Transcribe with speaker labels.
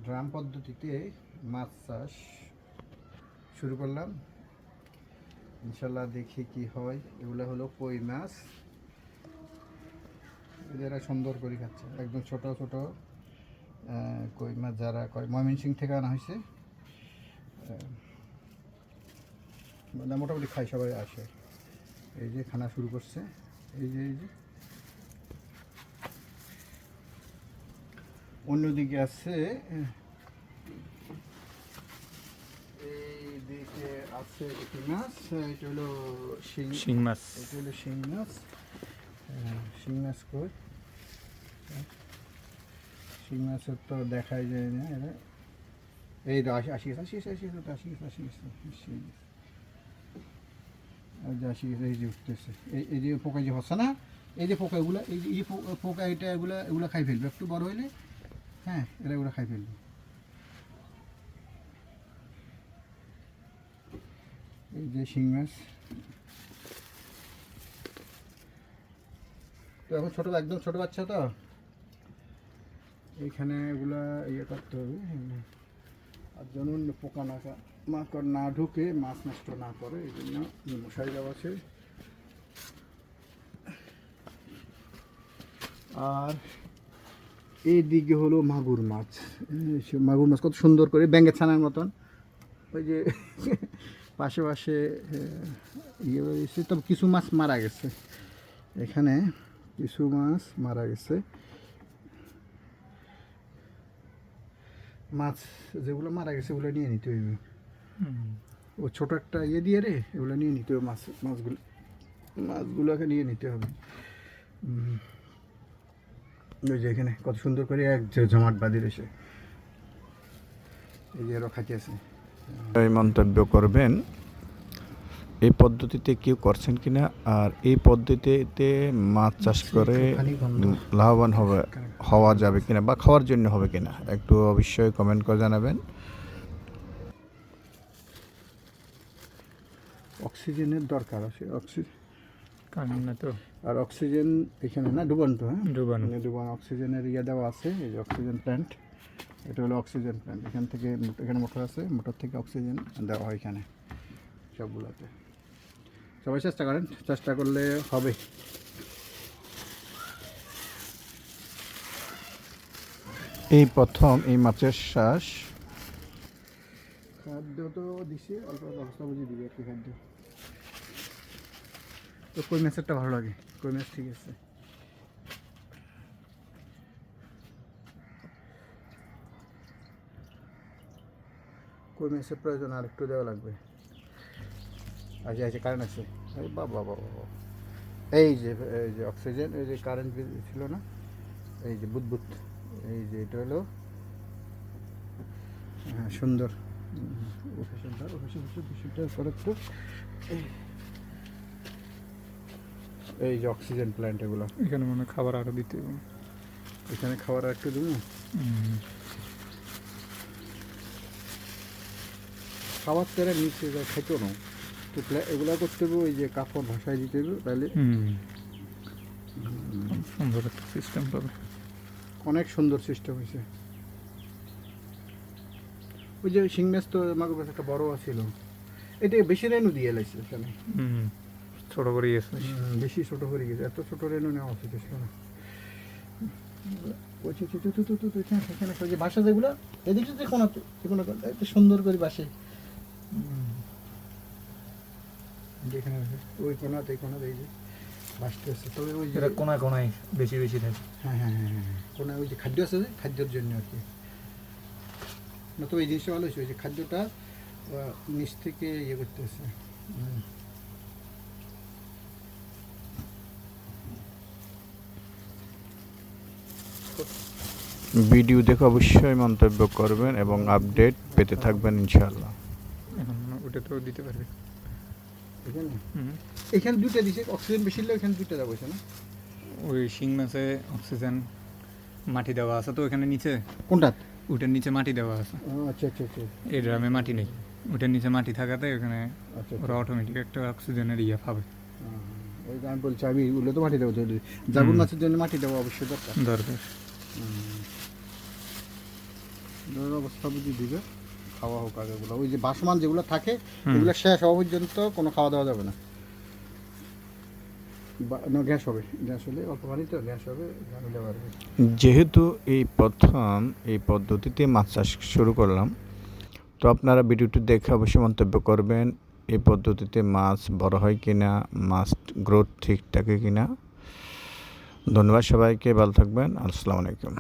Speaker 1: Drum পদ্ধতিতে মাছ চাষ শুরু করলাম। ইনশাল্লাহ দেখি কি হয়। এগুলো হলো কই মাছ, এরা সুন্দর করে খাচ্ছে। একদম ছোট ছোট কই মাছ, যারা কয় ময়মনসিং থেকে আনা হয়েছে, মানে মোটামুটি খাই, সবাই আসে। এই যে খানা শুরু করছে, এই যে অন্যদিকে আছে, এইদিকে আছে কি মাছ, এটা হলো শিং মাছ। এটা হলো শিং মাছ। শিং মাছ কই, শিং মাছের তো দেখাই যায় না। এরা এই তো আসি গেছে, এই যে উঠতেছে, এই যে পোকা যে হচ্ছে না, এই যে পোকা, এগুলো এই যে পোকা, এটা এগুলো খাই ফেলবে একটু বড় হইলে। হ্যাঁ, এগুলো খাই ফেলবে। এই যে শিং মাছ, তো এখন ছোটো, একদম ছোটো বাচ্চা, তো এইখানে এগুলা ইয়ে করতে হবে, আর যেন পোকা মাকড় না ঢুকে, মাছ নষ্ট না করে, এই জন্য মশারি দেওয়া আছে। আর এইদিকে হলো মাগুর মাছ। মাগুর মাছ কত সুন্দর করে ব্যাঙের ছানার মতন, ওই যে পাশে পাশে ইয়ে হয়েছে। তবে কিছু মাছ মারা গেছে, এখানে কিছু মাছ মারা গেছে। মাছ যেগুলো মারা গেছে ওগুলো নিয়ে নিতে হইবে। ও ছোট একটা ইয়ে দিয়ে রে, এগুলো নিয়ে নিতে হবে। মাছগুলোকে নিয়ে নিতে হবে। ওই যে এখানে কত সুন্দর করে এক জমাট বাঁধি রয়েছে, এই যে রখাতে আছে।
Speaker 2: এই মন্তব্য করবেন এই পদ্ধতিতে কেউ করছেন কিনা, আর এই পদ্ধতিতে মাছ চাষ করে লাভবান হওয়া যাবে কিনা, বা খাওয়ার জন্য হবে কিনা, একটু অবশ্যই কমেন্ট করে জানাবেন।
Speaker 1: অক্সিজেনের দরকার আছে,
Speaker 3: কারণ না তো,
Speaker 1: আর অক্সিজেন এখানে না ডুবান্ত, হ্যাঁ
Speaker 3: ডুবানো।
Speaker 1: ডুবানো অক্সিজেনের ইয়ে দেওয়া আছে। এই যে অক্সিজেন প্ল্যান্ট, এটা হলো অক্সিজেন প্ল্যান্ট। এখান থেকে এখানে মোটর আছে, মোটর থেকে অক্সিজেন দেওয়া হয় এখানে সবগুলোতে। সবাই চেষ্টা করেন, চেষ্টা করলে হবে।
Speaker 2: এই প্রথম এই মাছের শ্বাস।
Speaker 1: খাদ্য তো দিছে, অল্প অবস্থা বুঝিয়ে দিবে আর কি খাদ্য। তো কই মাছেরটা ভালো লাগে, কই মাছ ঠিক আছে। কই মাছের প্রয়োজন আর একটু দেওয়া লাগবে। আছে কারেন্ট আছে, বাবা বাবা, এই যে অক্সিজেন, এই যে কারেন্ট ছিল না, এই যে বুদবুদ, এই যে এটা হলো, হ্যাঁ সুন্দর। এই যে অক্সিজেন প্ল্যান্ট, এগুলো
Speaker 3: এখানে মনে খাবার আরো দিতে হবে।
Speaker 1: এখানে খাবার একটু দেবো, খাবার তেরা নিচে যায় খাইতো না, তো এগুলা করতে হবে। ওই যে কাপড় ভাসায় দিতে হবে, তাহলে
Speaker 3: সুন্দর একটা সিস্টেম পাবে।
Speaker 1: অনেক সুন্দর সিস্টেম হয়েছে। ওই যে শিং মাছ তো মাগুর মাছ একটা বড় ছিল, এটা বেশি রেনু দিয়ে এলাইছে এখানে,
Speaker 3: ছোট করে গেছে,
Speaker 1: বেশি ছোট করে গেছে। এত ছোট রেনু নেওয়া উচিত ছিল না। ওই যে বাসা যেগুলো এদিকে যে কোনাতে, এত সুন্দর করে বাসে, যেখানে ওই কোনাতে এই যে বাসতেছে। তবে ওই যে
Speaker 3: কোনায় কোনায় বেশি বেশি থাকে।
Speaker 1: হ্যাঁ হ্যাঁ হ্যাঁ হ্যাঁ, কোনায় ওই যে খাদ্য আছে, যে খাদ্যের জন্য আর কি। না তো এই জিনিসটা ভালো হয়েছে, ওই যে খাদ্যটা নিচ থেকে ইয়ে করতেছে।
Speaker 2: ভিডিও দেখে অবশ্যই মন্তব্য করবেন এবং আপডেট পেতে থাকবেন ইনশাআল্লাহ।
Speaker 3: এখন ওটা তো দিতে পারবে
Speaker 1: এখানে এখানে দুটো দিছে, অক্সিজেন বেশি হলে এখানে দুটো দেওয়া হয়েছে না।
Speaker 3: ওই শিং মাছে অক্সিজেন মাটি দেওয়া আছে তো এখানে নিচে।
Speaker 1: কোনটা?
Speaker 3: ওটার নিচে মাটি দেওয়া আছে।
Speaker 1: আচ্ছা আচ্ছা আচ্ছা,
Speaker 3: এই ড্রামে মাটি নেই, ওটার নিচে মাটি থাকাতে ওখানে
Speaker 1: আচ্ছা
Speaker 3: ওরা অটোমেটিক একটা অক্সিজেনের ইয়ে পাবে।
Speaker 1: ওই যে আমি বলছি, আমি ওগুলো তো মাটি দেবো, জাগুর মাছের জন্য মাটি দেওয়া অবশ্যই দরকার। ওদের অবস্থা বুঝি দিবে, খাওয়া হোক আগে ওগুলো। ওই যে বাসমান যেগুলো থাকে এগুলো শেষ হওয়া পর্যন্ত কোনো খাওয়া দাওয়া যাবে না। না গ্যাস হবে, গ্যাস হলে অল্প পানি তো গ্যাস হবে, ঝামেলা বাড়বে।
Speaker 2: যেহেতু এই প্রথম এই পদ্ধতিতে মাছ চাষ শুরু করলাম, তো আপনারা ভিডিওটি দেখে অবশ্যই মন্তব্য করবেন এই পদ্ধতিতে মাছ বড় হয় কিনা, মাছ গ্রোথ ঠিক থাকে কিনা। ধন্যবাদ সবাইকে, ভালো থাকবেন। আসসালামু আলাইকুম।